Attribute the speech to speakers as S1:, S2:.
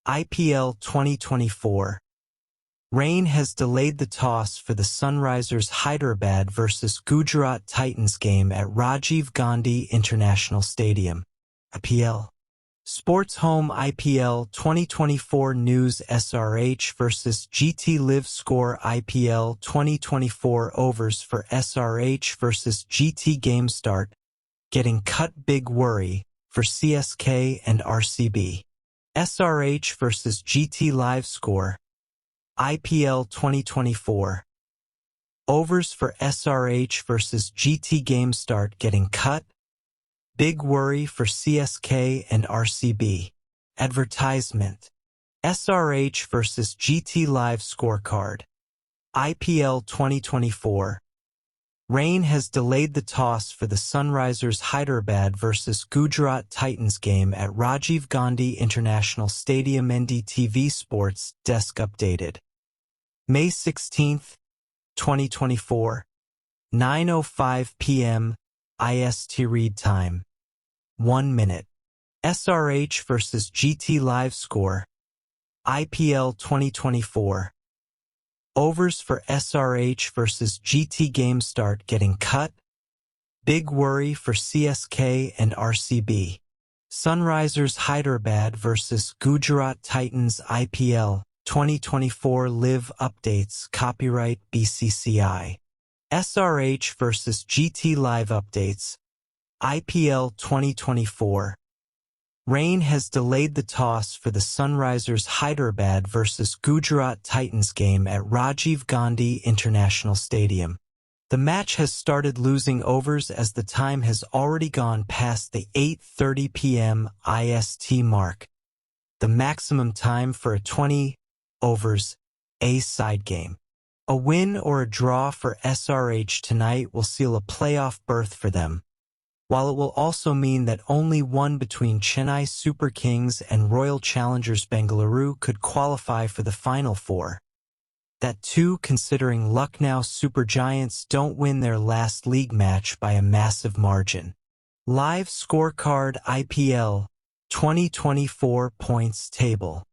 S1: IPL 2024. Rain has delayed the toss for the Sunrisers Hyderabad vs Gujarat Titans game at Rajiv Gandhi International Stadium. IPL. Sports Home IPL 2024 News SRH vs GT Live Score IPL 2024 Overs for SRH vs GT Game Start. Getting cut big worry for CSK and RCB. SRH vs GT Live Score. IPL 2024. Overs for SRH vs GT Game Start getting cut. Big worry for CSK and RCB. Advertisement. SRH vs GT Live Scorecard. IPL 2024. Rain has delayed the toss for the Sunrisers Hyderabad vs Gujarat Titans game at Rajiv Gandhi International Stadium. NDTV Sports Desk updated. May 16, 2024, 9:05 p.m. IST read time. 1 minute. SRH vs GT Live Score. IPL 2024. Overs for SRH vs GT Game Start getting cut. Big worry for CSK and RCB. Sunrisers Hyderabad vs Gujarat Titans IPL 2024 Live Updates Copyright BCCI. SRH vs GT Live Updates. IPL 2024. Rain has delayed the toss for the Sunrisers Hyderabad vs Gujarat Titans game at Rajiv Gandhi International Stadium. The match has started losing overs as the time has already gone past the 8:30 p.m. IST mark, the maximum time for a 20 overs A-side game. A win or a draw for SRH tonight will seal a playoff berth for them, while it will also mean that only one between Chennai Super Kings and Royal Challengers Bengaluru could qualify for the Final Four. That too considering Lucknow Super Giants don't win their last league match by a massive margin. Live Scorecard IPL 2024 Points Table.